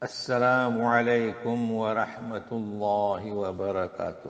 السلام علیکم ورحمۃ اللہ وبرکاتہ۔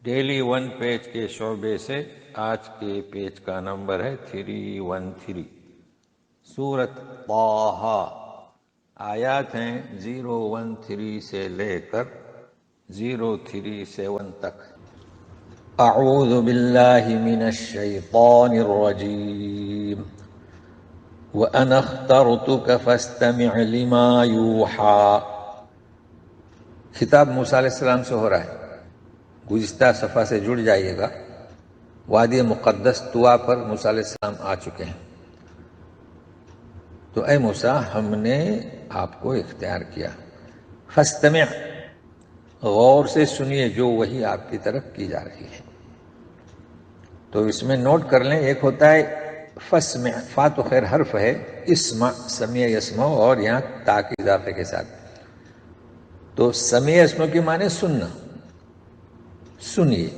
ڈیلی 1 پیج کے شعبے سے آج کے پیج کا نمبر ہے 313۔ سورۃ طٰہٰ، آیات ہیں 013 سے لے کر 037 تک۔ اعوذ باللہ من الشیطان الرجیم۔ وَأَنَا اخْتَرْتُكَ فَاسْتَمِعْ لِمَا يُوحَىٰ۔ خطاب موسیٰ علیہ السلام سے ہو رہا ہے۔ گزشتہ صفحہ سے جڑ جائیے گا۔ وادی مقدس طوا پر موسیٰ علیہ السلام آ چکے ہیں۔ تو اے موسیٰ، ہم نے آپ کو اختیار کیا۔ فَاسْتَمِعْ، غور سے سنیے جو وحی آپ کی طرف کی جا رہی ہے۔ تو اس میں نوٹ کر لیں، ایک ہوتا ہے فَاسْمِعْ، فا تو خیر حرف ہے، اسمع سمع یسمع، اور یہاں تا کے اضافے کے ساتھ۔ تو سمع یسمع کی معنی سننا، سنیے،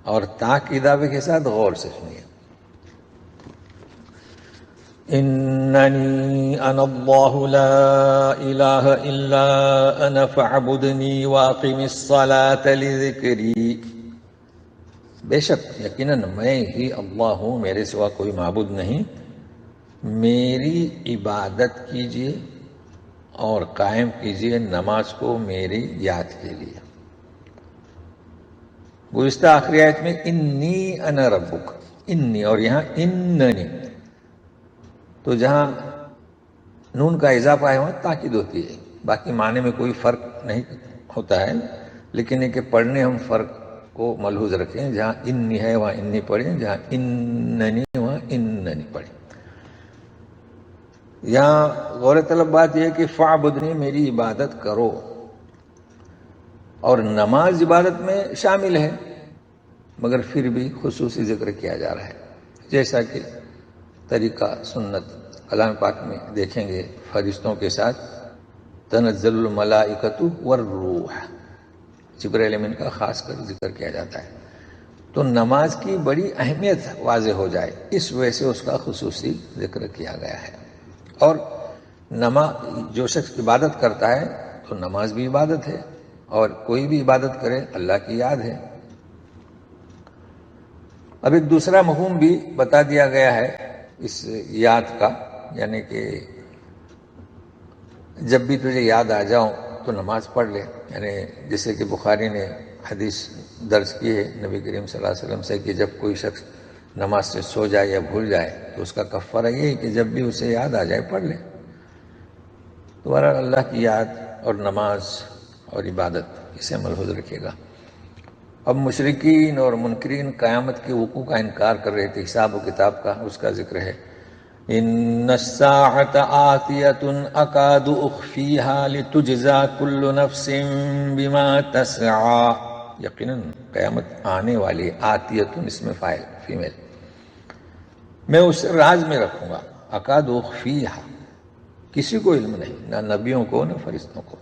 اور تا کے اضافے کے ساتھ غور سے سنیے۔ اننی انا اللہ لا الہ الا انا فاعبدنی واقم الصلاۃ لذکری۔ بے شک یقیناً میں ہی اللہ ہوں، میرے سوا کوئی معبود نہیں، میری عبادت کیجیے اور قائم کیجیے نماز کو میری یاد کے لیے۔ گزشتہ آخری آیت میں انی انا ربک، انی، اور یہاں اننی، تو جہاں نون کا اضافہ ہے وہاں تاکید ہوتی ہے۔ باقی معنی میں کوئی فرق نہیں ہوتا ہے، لیکن یہ کہ پڑھنے ہم فرق کو ملحوظ رکھیں، جہاں انی ہے وہاں انی پڑھیں، جہاں اننی وہاں اننی پڑھیں۔ یہاں غور طلب بات یہ ہے کہ فاعبدنی، میری عبادت کرو، اور نماز عبادت میں شامل ہے، مگر پھر بھی خصوصی ذکر کیا جا رہا ہے، جیسا کہ طریقہ سنت کلام پاک میں دیکھیں گے۔ فرشتوں کے ساتھ تنزل الملائکۃ والروح، جبرائیل امین کا خاص کر ذکر کیا جاتا ہے۔ تو نماز کی بڑی اہمیت واضح ہو جائے، اس وجہ سے اس کا خصوصی ذکر کیا گیا ہے۔ اور جو شخص عبادت کرتا ہے تو نماز بھی عبادت ہے، اور کوئی بھی عبادت کرے اللہ کی یاد ہے۔ اب ایک دوسرا مفہوم بھی بتا دیا گیا ہے اس یاد کا، یعنی کہ جب بھی تجھے یاد آ جاؤں تو نماز پڑھ لے، یعنی جیسے کہ بخاری نے حدیث درج کی ہے نبی کریم صلی اللہ علیہ وسلم سے کہ جب کوئی شخص نماز سے سو جائے یا بھول جائے تو اس کا کفارہ یہ ہے کہ جب بھی اسے یاد آ جائے پڑھ لے۔ تو بہرحال اللہ کی یاد اور نماز اور عبادت، اسے ملحوظ رکھیے گا۔ اب مشرکین اور منکرین قیامت کے وقوع کا انکار کر رہے تھے، حساب و کتاب کا، اس کا ذکر ہے۔ ان الساعۃ آتیۃ اکاد اخفیہا لتجزا کل نفس بما تسعی۔ یقیناً قیامت آنے والی، آتیۃ اس میں فاعل فیمیل، میں اسے راز میں رکھوں گا۔ اکاد اخفیہا، کسی کو علم نہیں، نہ نبیوں کو نہ فرشتوں کو،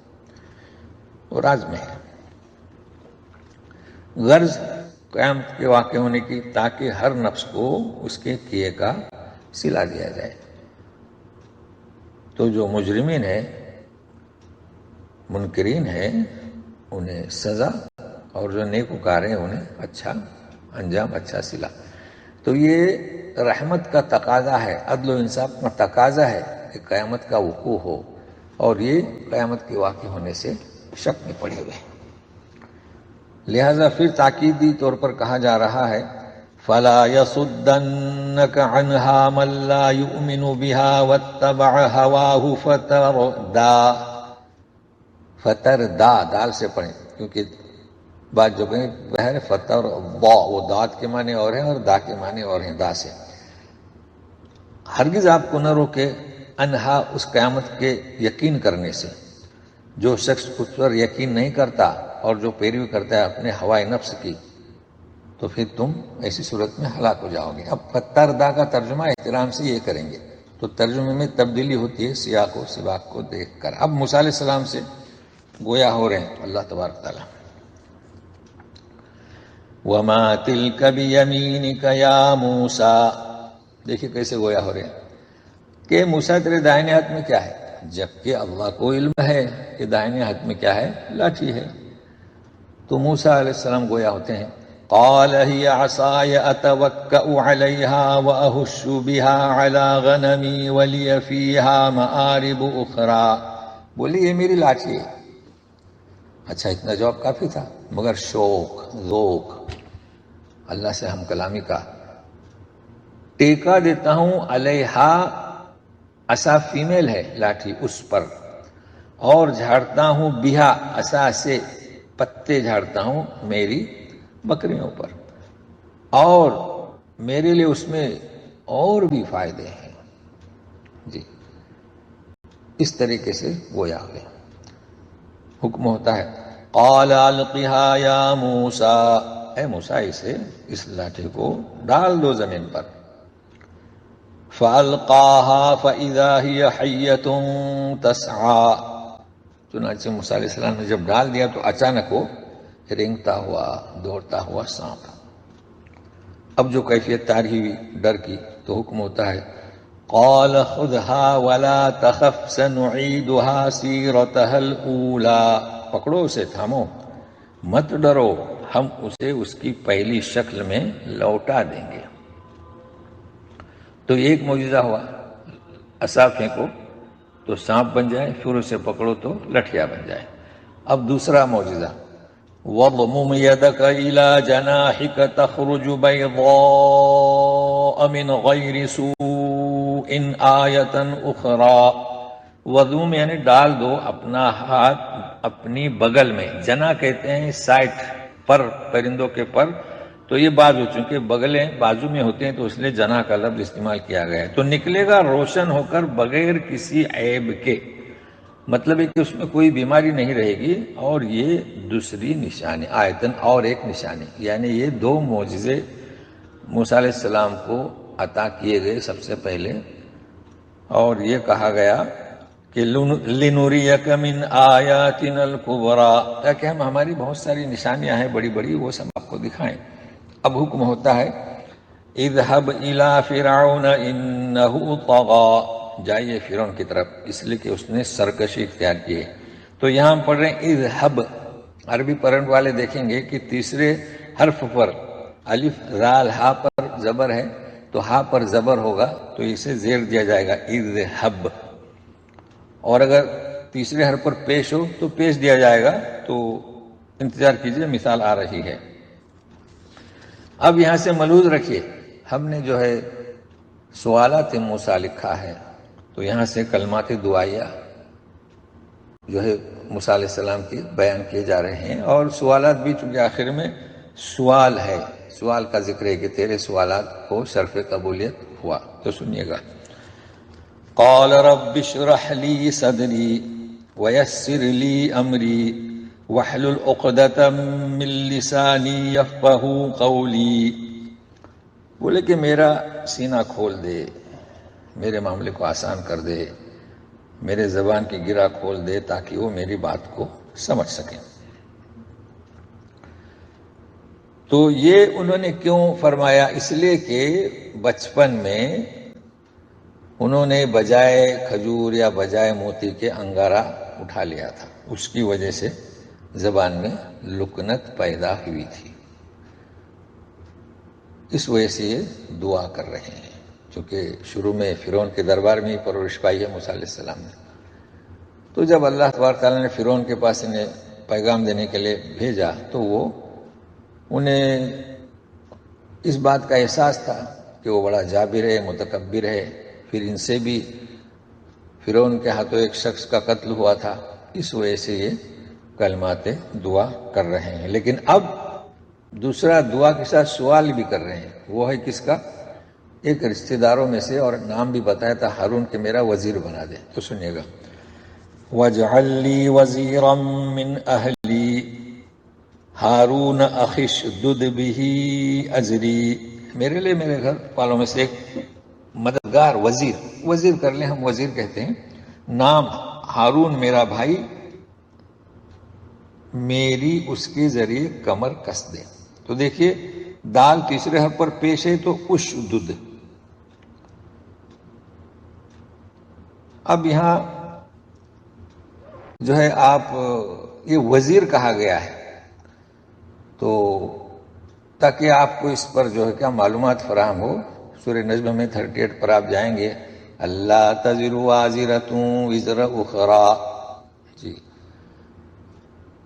وہ راز میں ہے۔ غرض قیامت کے واقع ہونے کی، تاکہ ہر نفس کو اس کے کیے کا صلہ دیا جائے۔ تو جو مجرمین ہیں، منکرین ہیں، انہیں سزا، اور جو نیکوکار ہیں انہیں اچھا انجام، اچھا صلہ۔ تو یہ رحمت کا تقاضا ہے، عدل و انصاف کا تقاضا ہے کہ قیامت کا وقوع ہو، اور یہ قیامت کے واقع ہونے سے شک میں پڑے ہوئے ہیں۔ لہذا پھر تاکیدی طور پر کہا جا رہا ہے فَلَا يَصُدَّنَّكَ عَنْهَا مَن لَّا يُؤْمِنُ بِهَا وَاتَّبَعَ هَوَاهُ فتردى، دال سے پڑھیں، کیونکہ بعض جو کہیں بہر فترضى، وہ داد کے معنی اور ہیں اور دا کے معنی اور ہیں، دا سے۔ ہرگز آپ کو نہ روکے انہا، اس قیامت کے یقین کرنے سے۔ جو شخص اس پر یقین نہیں کرتا اور جو پیروی کرتا ہے اپنے ہوائے نفس کی، تو پھر تم ایسی صورت میں ہلاک ہو جاؤ گے۔ اب فتردى کا ترجمہ احترام سے یہ کریں گے، تو ترجمے میں تبدیلی ہوتی ہے سیاق و سباق کو دیکھ کر۔ اب موسیٰ علیہ السلام سے گویا ہو رہے ہیں اللہ تبارک تعالیٰ۔ وَمَا تِلْكَ بِيَمِينِكَ يَا مُوسَىٰ، دیکھیے کیسے گویا ہو رہے ہیں کہ موسیٰ تیرے دائنے ہاتھ میں کیا ہے؟ جبکہ اللہ کو علم ہے کہ دائنے ہاتھ میں کیا ہے؟ لاٹھی ہے. تو موسیٰ علیہ السلام گویا ہوتے ہیں. قال هي عصاي اتوكأ عليها واهش بها على غنمي ولي فيها مآرب اخرى. بولی یہ میری لاٹھی ہے. اچھا اتنا جواب کافی تھا، مگر شوق ذوق اللہ سے ہم کلامی کا. ٹیکا دیتا ہوں علیہا، عصا فیمیل ہے لاٹھی، اس پر، اور جھاڑتا ہوں بہا، عصا سے پتے جھاڑتا ہوں میری بکریوں پر، اور میرے لیے اس میں اور بھی فائدے ہیں. جی اس طریقے سے گویا ہوئے. حکم ہوتا ہے قال القها یا موسیٰ، اے موسیٰ اسے، اس لاٹھی کو ڈال دو زمین پر. فَأَلْقَاهَا فَإِذَا هِيَ حَيَّةٌ تَسْعَىٰ. چنانچہ موسیٰ علیہ السلام نے جب ڈال دیا تو اچانک وہ رینگتا ہوا دوڑتا ہوا سانپ. اب جو کیفیت تاری ہوئی ڈر کی تو حکم ہوتا ہے قال خذها ولا تخف سنعيدها سيرتها الاولى. پکڑو اسے، تھامو، مت ڈرو، ہم اسے اس کی پہلی شکل میں لوٹا دیں گے. تو ایک معجزہ ہوا، عصا پھینکو تو سانپ بن جائے، پھر اسے پکڑو تو لٹھیا بن جائے. اب دوسرا معجزہ وَضْمُمْ يَدَكَ إِلَى جَنَاحِكَ تَخْرُجُ بَيْضَاءَ مِنْ غَيْرِ سُوءٍ آيَةً أُخْرَى. وضم یعنی ڈال دو اپنا ہاتھ اپنی بغل میں. جنا کہتے ہیں سائٹ پر، پرندوں کے پر، تو یہ بازو، چونکہ بغلیں بازو میں ہوتے ہیں تو اس لیے جنا کا لفظ استعمال کیا گیا ہے. تو نکلے گا روشن ہو کر بغیر کسی عیب کے، مطلب ہے کہ اس میں کوئی بیماری نہیں رہے گی. اور یہ دوسری نشانی آیتن، اور ایک نشانی، یعنی یہ دو معجزے موسیٰ علیہ السلام کو عطا کیے گئے سب سے پہلے. اور یہ کہا گیا کہ لِنُرِيَكَ مِنْ آيَاتِنَا الْكُبْرَى، تاکہ ہم ہماری بہت ساری نشانیاں ہیں بڑی بڑی، وہ سب آپ کو دکھائیں. اب حکم ہوتا ہے اذهب إلى فرعون إنه طغى، جائیے فرعون کی طرف، اس لیے کہ اس نے سرکشی اختیار کی ہے. تو یہاں ہم پڑھ رہے ہیں اذهب. عربی پڑھنے والے دیکھیں گے کہ تیسرے حرف پر الف زال ہا پر زبر ہے، تو ہا پر زبر ہوگا تو اسے زیر دیا جائے گا اذهب. اور اگر تیسرے حرف پر پیش ہو تو پیش دیا جائے گا. تو انتظار کیجئے، مثال آ رہی ہے. اب یہاں سے ملحوظ رکھیے، ہم نے جو ہے سوالات موسیٰ لکھا ہے، تو یہاں سے کلمات دعائیہ جو ہے موسیٰ علیہ السلام کی بیان کیے جا رہے ہیں. اور سوالات بھی چونکہ آخر میں سوال ہے، سوال کا ذکر ہے کہ تیرے سوالات کو شرف قبولیت ہوا. تو سنیے گا قال رب اشرح لي صدري ويسر لي امري واحلل عقدة من لساني يفقهوا قولي. بولے کہ میرا سینہ کھول دے، میرے معاملے کو آسان کر دے، میرے زبان کی گرہ کھول دے تاکہ وہ میری بات کو سمجھ سکیں. تو یہ انہوں نے کیوں فرمایا؟ اس لیے کہ بچپن میں انہوں نے بجائے کھجور یا بجائے موتی کے انگارہ اٹھا لیا تھا، اس کی وجہ سے زبان میں لکنت پیدا ہوئی تھی. اس وجہ سے یہ دعا کر رہے ہیں، چونکہ شروع میں فرعون کے دربار میں ہی پرورش پائی ہے موسیٰ علیہ السلام نے. تو جب اللہ تبارک تعالیٰ نے فرعون کے پاس انہیں پیغام دینے کے لیے بھیجا تو وہ انہیں اس بات کا احساس تھا کہ وہ بڑا جابر ہے، متکبر ہے. پھر ان سے بھی فرعون کے ہاتھوں ایک شخص کا قتل ہوا تھا، اس وجہ سے یہ کلمات دعا کر رہے ہیں. لیکن اب دوسرا دعا کے ساتھ سوال بھی کر رہے ہیں. وہ ہے کس کا؟ ایک رشتہ داروں میں سے، اور نام بھی بتایا تھا ہارون، کہ میرا وزیر بنا دے. تو سنیے گا وَاجْعَل لِّي وَزِيرًا مِّنْ أَهْلِي ہارون اخی اشدد بِهِ أَزْرِي. میرے لیے میرے گھر والوں میں سے ایک مددگار، وزیر کر لیں، ہم وزیر کہتے ہیں. نام ہارون میرا بھائی، میری اس کے ذریعے کمر کس دے. تو دیکھیے دال تیسرے حرف پر پیش ہے تو اشدد. اب یہاں جو ہے آپ یہ وزیر کہا گیا ہے، تو تاکہ آپ کو اس پر جو ہے کیا معلومات فراہم ہو. سورہ نجم میں 38 پر آپ جائیں گے، اللہ تزر وازرۃ وزر اخرى، جی،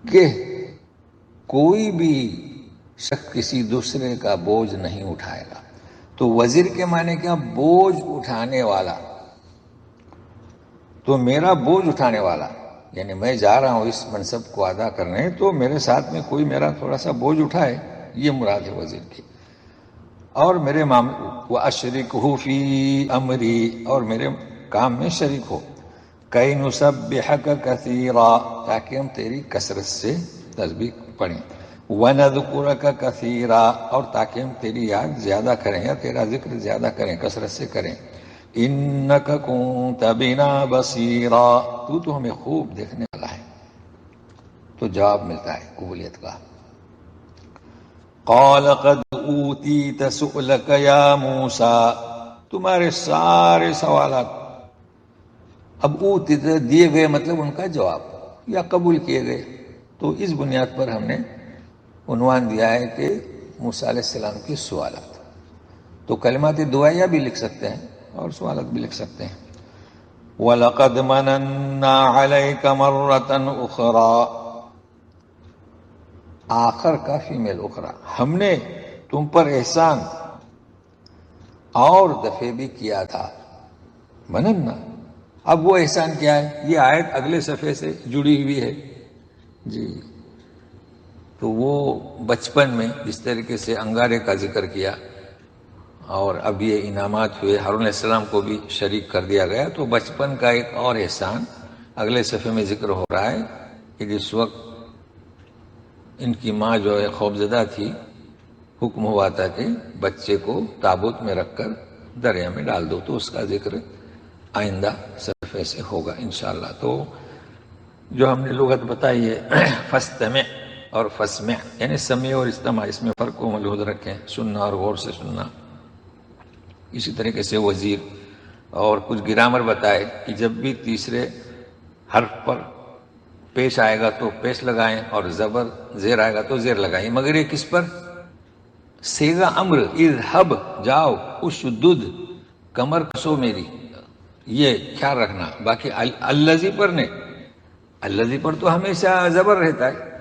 کہ کوئی بھی شخص کسی دوسرے کا بوجھ نہیں اٹھائے گا. تو وزیر کے معنی کیا؟ بوجھ اٹھانے والا. تو میرا بوجھ اٹھانے والا، یعنی میں جا رہا ہوں اس منصب کو ادا کرنے، تو میرے ساتھ میں کوئی میرا تھوڑا سا بوجھ اٹھائے، یہ مراد ہے وزیر کی. اور میرے وَأَشْرِكْهُ فِي أَمْرِي، اور میرے کام میں شریک ہو. كَيْ نُسَبِّحَكَ كَثِيرًا، تاکہ ہم تیری کثرت سے تسبیح پڑھیں. وَنَذْكُرَكَ كَثِيرًا، اور تاکہ ہم تیری یاد زیادہ کریں یا تیرا ذکر زیادہ کریں، کثرت سے کریں. إِنَّكَ كُنْتَ بِنَا بَصِيرًا، تو ہمیں خوب دیکھنے والا ہے. تو جواب ملتا ہے قبولیت کا. قَالَ قَدْ أُوتِيتَ سُؤْلَكَ يَا مُوسَىٰ، تمہارے سارے سوالات اب اوتیت دیے گئے، مطلب ان کا جواب یا قبول کیے گئے. تو اس بنیاد پر ہم نے عنوان دیا ہے کہ موسیٰ علیہ السلام کی سوالات. تو کلمات دعائیہ بھی لکھ سکتے ہیں اور سوالات بھی لکھ سکتے ہیں. وَلَقَدْ مَنَنَّا عَلَيْكَ مَرَّةً أُخْرَىٰ، آخر کا فیمیل اخرى، ہم نے تم پر احسان اور دفعے بھی کیا تھا. مننا، اب وہ احسان کیا ہے؟ یہ آیت اگلے صفحے سے جڑی ہوئی ہے، جی. تو وہ بچپن میں جس طریقے سے انگارے کا ذکر کیا اور اب یہ انعامات ہوئے، ہارون علیہ السلام کو بھی شریک کر دیا گیا، تو بچپن کا ایک اور احسان اگلے صفحے میں ذکر ہو رہا ہے کہ جس وقت ان کی ماں جو ہے خوفزدہ تھی، حکم ہوا تھا کہ بچے کو تابوت میں رکھ کر دریا میں ڈال دو. تو اس کا ذکر آئندہ صفحے سے ہوگا انشاءاللہ. تو جو ہم نے لغت بتائی ہے فاستمع اور فاسمع، یعنی سمع اور استماع، اس میں فرق کو ملحوظ رکھیں، سننا اور غور سے سننا. اسی طریقے سے وزیر اور کچھ گرامر بتائے کہ جب بھی تیسرے حرف پر پیش آئے گا تو پیش لگائیں، اور زبر زیر آئے گا تو زیر لگائیں، مگر یہ کس پر؟ سیغہ امر، اذهب، جاؤ، اشدد، کمر کسو میری، یہ خیال رکھنا. باقی الذی پر نہیں، الذی پر تو ہمیشہ زبر رہتا ہے.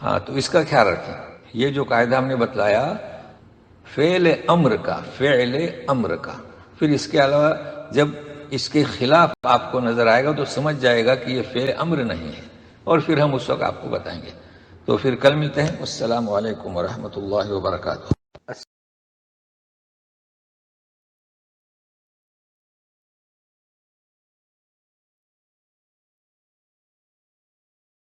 ہاں، تو اس کا خیال رکھیں. یہ جو قاعدہ ہم نے بتلایا فعل امر کا، فعل امر کا، پھر اس کے علاوہ جب اس کے خلاف آپ کو نظر آئے گا تو سمجھ جائے گا کہ یہ فعل امر نہیں ہے، اور پھر ہم اس وقت آپ کو بتائیں گے. تو پھر کل ملتے ہیں. السلام علیکم ورحمۃ اللہ وبرکاتہ.